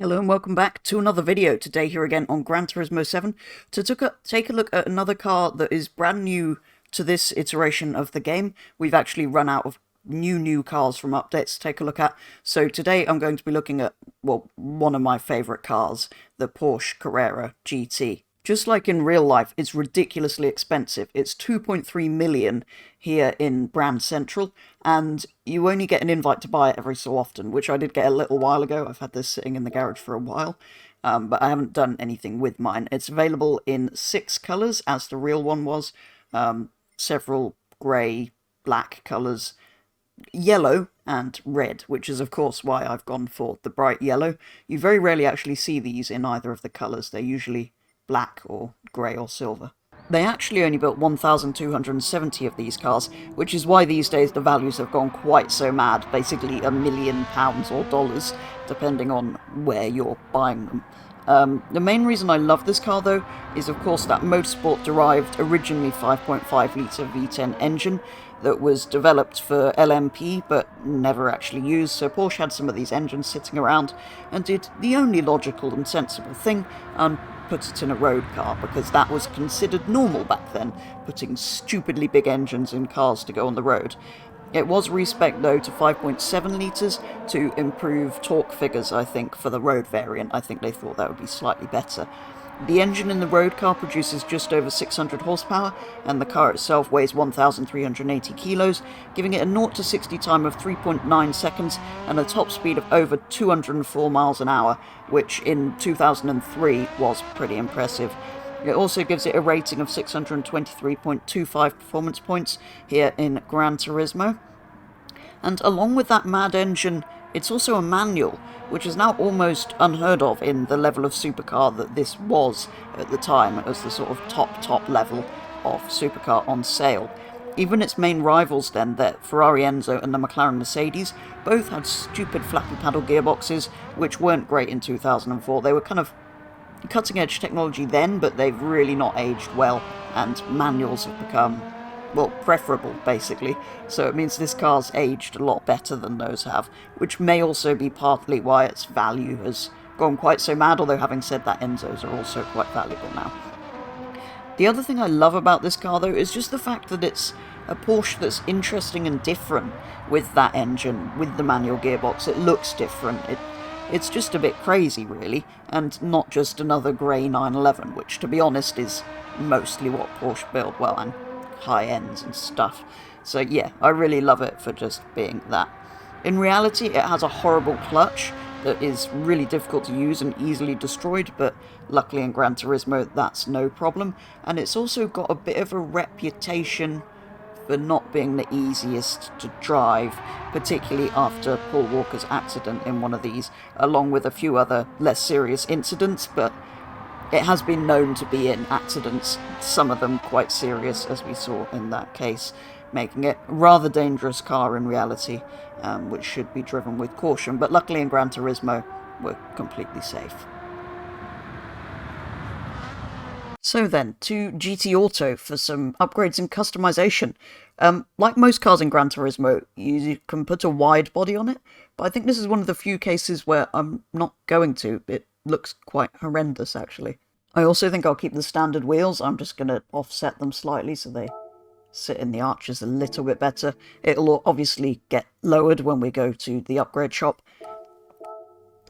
Hello and welcome back to another video. Today here again on Gran Turismo 7 to take a look at another car that is brand new to this iteration of the game. We've actually run out of new cars from updates to take a look at. So today I'm going to be looking at, well, one of my favourite cars, the Porsche Carrera GT. Just like in real life, it's ridiculously expensive. It's 2.3 million here in Brand Central, and you only get an invite to buy it every so often, which I did get a little while ago. I've had this sitting in the garage for a while, but I haven't done anything with mine. It's available in 6 colours, as the real one was, several grey, black colours, yellow and red, which is of course why I've gone for the bright yellow. You very rarely actually see these in either of the colours. They're usually black or grey or silver. They actually only built 1,270 of these cars, which is why these days the values have gone quite so mad, basically £1 million or dollars, depending on where you're buying them. The main reason I love this car, though, is of course that motorsport-derived, originally 5.5-litre V10 engine that was developed for LMP but never actually used, so Porsche had some of these engines sitting around and did the only logical and sensible thing, and put it in a road car, because that was considered normal back then, putting stupidly big engines in cars to go on the road. It was respec'd though to 5.7 litres to improve torque figures, I think, for the road variant. I think they thought that would be slightly better. The engine in the road car produces just over 600 horsepower, and the car itself weighs 1,380 kilos, giving it a 0 to 60 time of 3.9 seconds and a top speed of over 204 miles an hour, which in 2003 was pretty impressive. It also gives it a rating of 623.25 performance points here in Gran Turismo. And along with that mad engine, it's also a manual, which is now almost unheard of in the level of supercar that this was at the time. It was the sort of top level of supercar on sale. Even its main rivals then, the Ferrari Enzo and the McLaren Mercedes, both had stupid flappy paddle gearboxes, which weren't great in 2004. They were kind of cutting-edge technology then, but they've really not aged well, and manuals have become, well, preferable, basically. So it means this car's aged a lot better than those have, which may also be partly why its value has gone quite so mad, although having said that, Enzos are also quite valuable now. The other thing I love about this car, though, is just the fact that it's a Porsche that's interesting and different with that engine, with the manual gearbox. It looks different. It's just a bit crazy, really, and not just another grey 911, which, to be honest, is mostly what Porsche build, well, and high ends and stuff. So yeah, I really love it for just being that. In reality, it has a horrible clutch that is really difficult to use and easily destroyed, but luckily in Gran Turismo that's no problem. And it's also got a bit of a reputation for not being the easiest to drive, particularly after Paul Walker's accident in one of these, along with a few other less serious incidents, but it has been known to be in accidents, some of them quite serious, as we saw in that case, making it a rather dangerous car in reality, which should be driven with caution. But luckily in Gran Turismo, we're completely safe. So then, to GT Auto for some upgrades and customization. Like most cars in Gran Turismo, you can put a wide body on it, but I think this is one of the few cases where I'm not going to. It looks quite horrendous, actually. I also think I'll keep the standard wheels. I'm just going to offset them slightly so they sit in the arches a little bit better. It'll obviously get lowered when we go to the upgrade shop.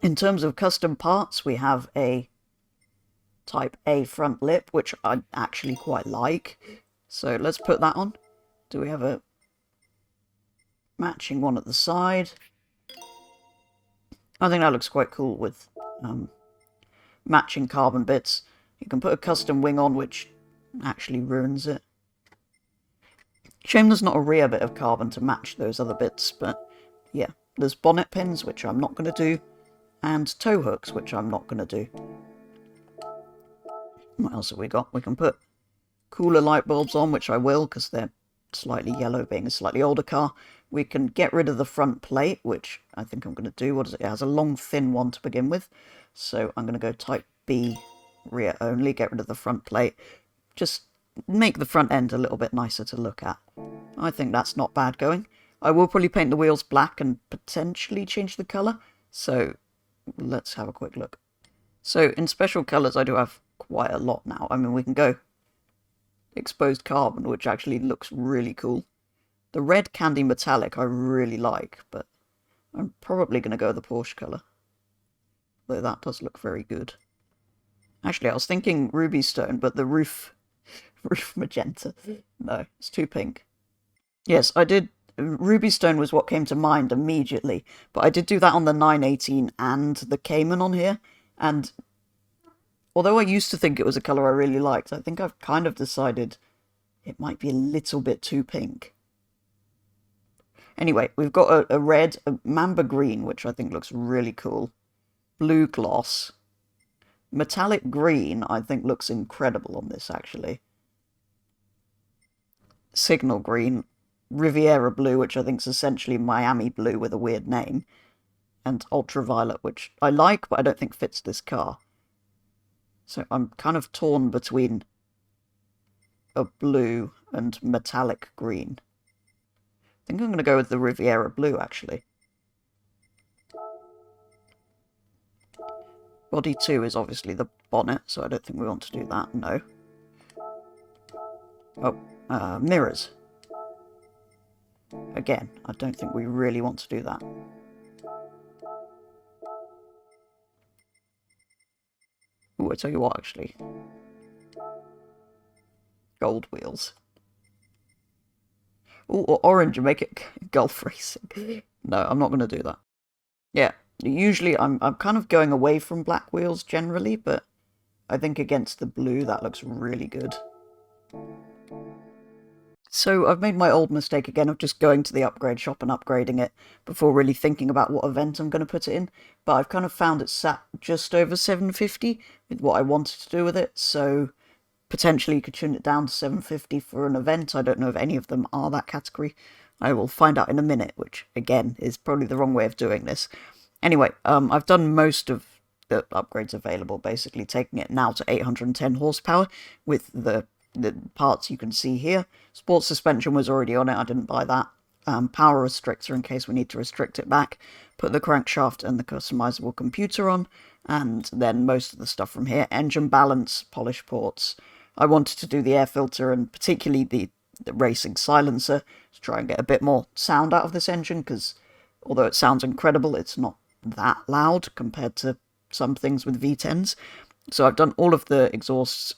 In terms of custom parts, we have a Type A front lip, which I actually quite like. So let's put that on. Do we have a matching one at the side? I think that looks quite cool with matching carbon bits. You can put a custom wing on, which actually ruins it. Shame there's not a rear bit of carbon to match those other bits, but yeah. There's bonnet pins, which I'm not going to do, and tow hooks, which I'm not going to do. What else have we got? We can put cooler light bulbs on, which I will, because they're slightly yellow, being a slightly older car. We can get rid of the front plate, which I think I'm going to do. What is it? It has a long, thin one to begin with. So I'm going to go Type B, rear only, get rid of the front plate. Just make the front end a little bit nicer to look at. I think that's not bad going. I will probably paint the wheels black and potentially change the colour. So let's have a quick look. So in special colours I do have quite a lot now. I mean, we can go exposed carbon, which actually looks really cool. The red candy metallic I really like, but I'm probably going to go the Porsche colour. Though that does look very good. Actually, I was thinking ruby stone, but the roof magenta. No, it's too pink. Yes, I did. Ruby stone was what came to mind immediately, but I did do that on the 918 and the Cayman on here, and although I used to think it was a colour I really liked, I think I've kind of decided it might be a little bit too pink. Anyway, we've got a red, a mamba green, which I think looks really cool. Blue gloss. Metallic green, I think, looks incredible on this, actually. Signal green. Riviera blue, which I think is essentially Miami blue with a weird name. And ultraviolet, which I like, but I don't think fits this car. So I'm kind of torn between a blue and metallic green. I think I'm going to go with the Riviera blue, actually. Body 2 is obviously the bonnet, so I don't think we want to do that, no. Oh, mirrors. Again, I don't think we really want to do that. Ooh, I tell you what, actually. Gold wheels. Ooh, or orange and make it golf racing. No, I'm not going to do that. Yeah, usually I'm kind of going away from black wheels generally, but I think against the blue that looks really good. So I've made my old mistake again of just going to the upgrade shop and upgrading it before really thinking about what event I'm going to put it in, but I've kind of found it sat just over 750 with what I wanted to do with it, so potentially you could tune it down to 750 for an event. I don't know if any of them are that category. I will find out in a minute, which again is probably the wrong way of doing this. Anyway, I've done most of the upgrades available, basically taking it now to 810 horsepower with the parts you can see here. Sports suspension was already on it, I didn't buy that. Power restrictor in case we need to restrict it back. Put the crankshaft and the customizable computer on, and then most of the stuff from here. Engine balance, polish ports. I wanted to do the air filter and particularly the racing silencer to try and get a bit more sound out of this engine, because although it sounds incredible, it's not that loud compared to some things with V10s. So I've done all of the exhausts.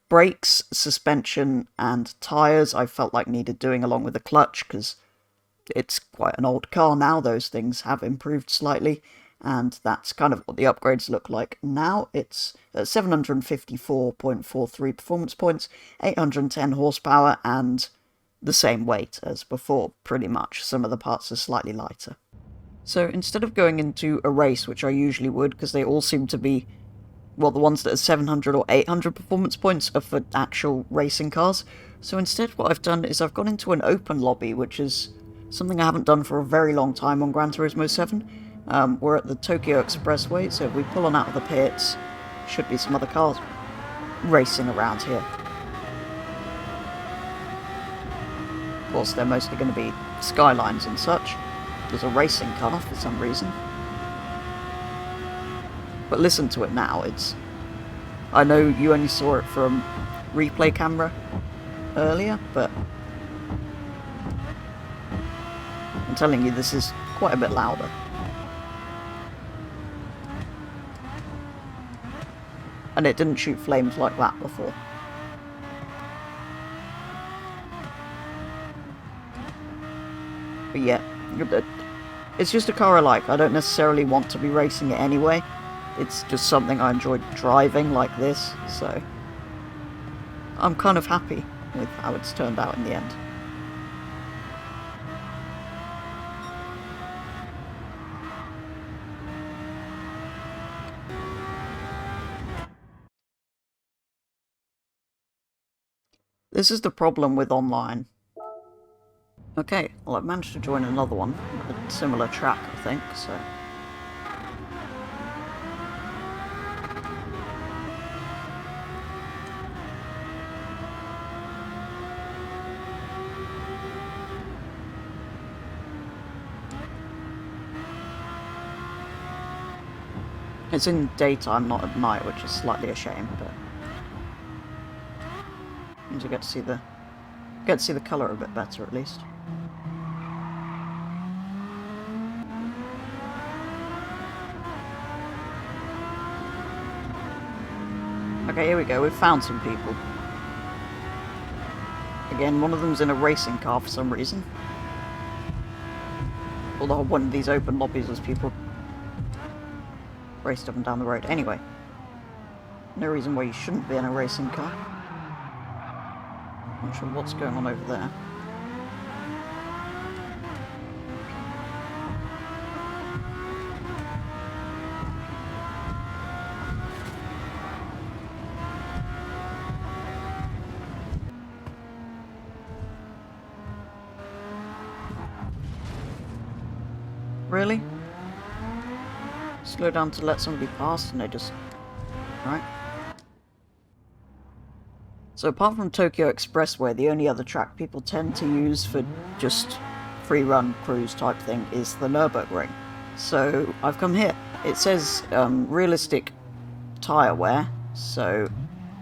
Brakes, suspension, and tyres I felt like needed doing along with the clutch, because it's quite an old car now. Those things have improved slightly, and that's kind of what the upgrades look like now. It's 754.43 performance points, 810 horsepower, and the same weight as before, pretty much. Some of the parts are slightly lighter. So instead of going into a race, which I usually would, because they all seem to be, well, the ones that are 700 or 800 performance points are for actual racing cars. So instead what I've done is I've gone into an open lobby, which is something I haven't done for a very long time on Gran Turismo 7. We're at the Tokyo Expressway, so if we pull on out of the pits, should be some other cars racing around here. Of course, they're mostly going to be Skylines and such. There's a racing car for some reason. But listen to it now, I know you only saw it from replay camera earlier, but I'm telling you, this is quite a bit louder. And it didn't shoot flames like that before. But yeah, it's just a car I like. I don't necessarily want to be racing it anyway. It's just something I enjoy driving like this, so I'm kind of happy with how it's turned out in the end. This is the problem with online. Okay, well I've managed to join another one, a similar track I think, so... It's in daytime, not at night, which is slightly a shame, but means I get to see the colour a bit better at least. Okay, here we go. We've found some people. Again, one of them's in a racing car for some reason. Although one of these open lobbies as people raced up and down the road. Anyway, no reason why you shouldn't be in a racing car. Not sure what's going on over there. Really? Slow down to let somebody pass and they just... Right. So apart from Tokyo Expressway, the only other track people tend to use for just free-run cruise type thing is the Nürburgring. So I've come here. It says realistic tyre wear, so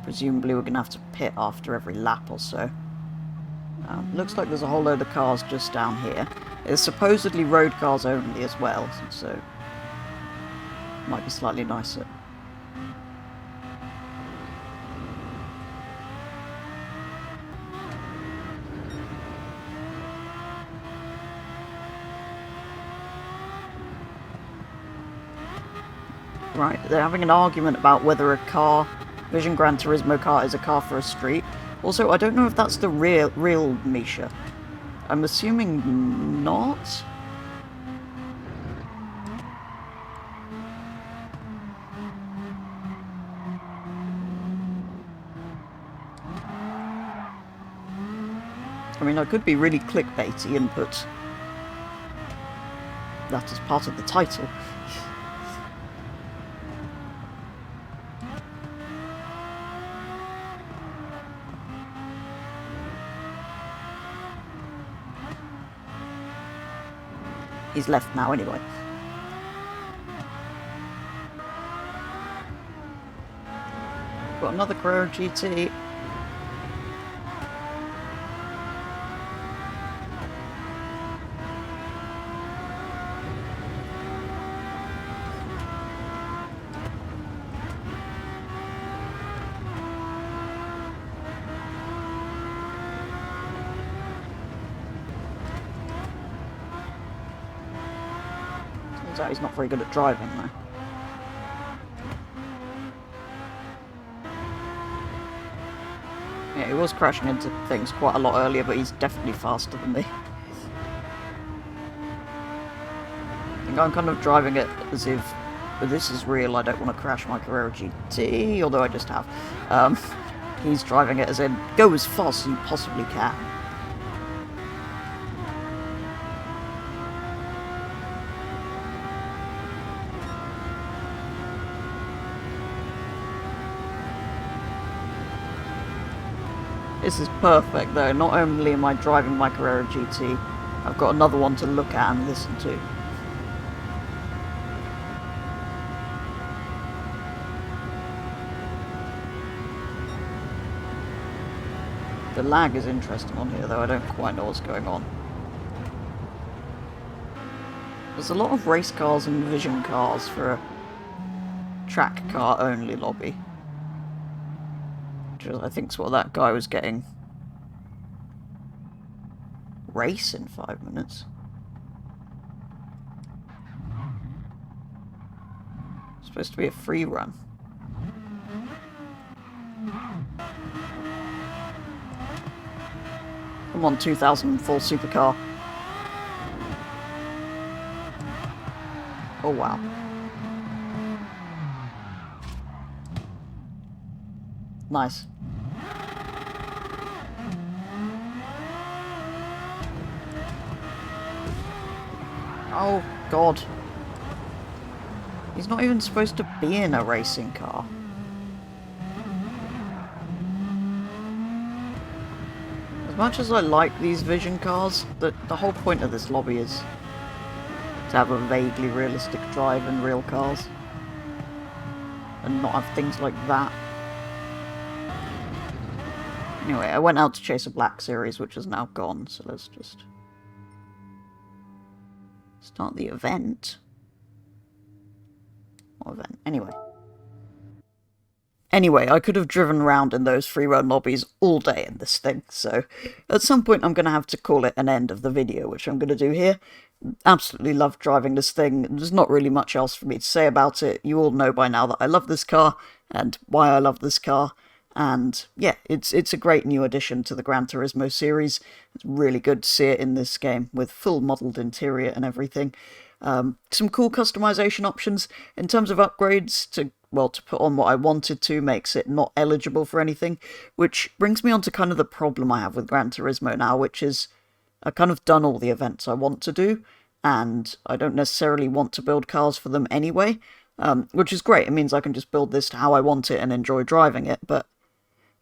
presumably we're going to have to pit after every lap or so. Looks like there's a whole load of cars just down here. It's supposedly road cars only as well, so might be slightly nicer. Right, they're having an argument about whether a Vision Gran Turismo car is a car for a street. Also, I don't know if that's the real Misha. I'm assuming not? I mean, I could be really clickbaity and put that as part of the title. He's left now anyway. Got another Carrera GT. Turns out he's not very good at driving though. Yeah, he was crashing into things quite a lot earlier, but he's definitely faster than me. I think I'm kind of driving it as if this is real, I don't want to crash my Carrera GT, although I just have. He's driving it as in, go as fast as you possibly can. This is perfect though, not only am I driving my Carrera GT, I've got another one to look at and listen to. The lag is interesting on here though, I don't quite know what's going on. There's a lot of race cars and vision cars for a track car only lobby. Which I think is what that guy was getting. Race in 5 minutes. It's supposed to be a free run. Come on, 2004 supercar. Oh wow. Nice. Oh god. He's not even supposed to be in a racing car. As much as I like these vision cars, the whole point of this lobby is to have a vaguely realistic drive in real cars. and not have things like that. Anyway, I went out to chase a black series, which is now gone, so let's just start the event. What event? Anyway, I could have driven around in those free-roam lobbies all day in this thing, so at some point I'm going to have to call it an end of the video, which I'm going to do here. Absolutely love driving this thing. There's not really much else for me to say about it. You all know by now that I love this car, and why I love this car. And yeah, it's a great new addition to the Gran Turismo series. It's really good to see it in this game with full modelled interior and everything. Some cool customization options in terms of upgrades to put on what I wanted to makes it not eligible for anything, which brings me on to kind of the problem I have with Gran Turismo now, which is I've kind of done all the events I want to do, and I don't necessarily want to build cars for them anyway, which is great. It means I can just build this to how I want it and enjoy driving it, but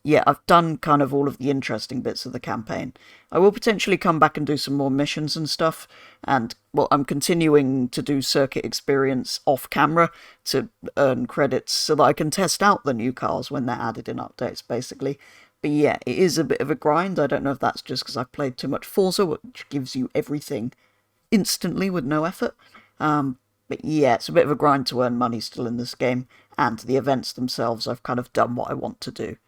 yeah, I've done kind of all of the interesting bits of the campaign. I will potentially come back and do some more missions and stuff, and, well, I'm continuing to do circuit experience off-camera to earn credits so that I can test out the new cars when they're added in updates, basically. But yeah, it is a bit of a grind. I don't know if that's just because I've played too much Forza, which gives you everything instantly with no effort. But yeah, it's a bit of a grind to earn money still in this game, and the events themselves, I've kind of done what I want to do.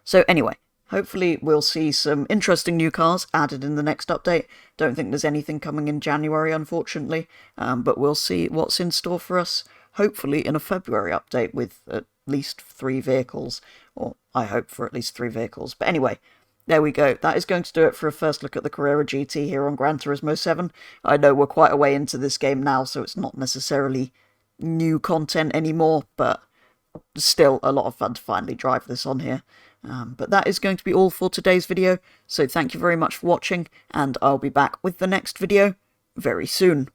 So anyway, hopefully we'll see some interesting new cars added in the next update. Don't think there's anything coming in January, unfortunately, but we'll see what's in store for us, hopefully in a February update with at least 3 vehicles, or I hope for at least 3 vehicles. But anyway, there we go. That is going to do it for a first look at the Carrera GT here on Gran Turismo 7. I know we're quite a way into this game now, so it's not necessarily new content anymore, but still a lot of fun to finally drive this on here. But that is going to be all for today's video, so thank you very much for watching, and I'll be back with the next video very soon.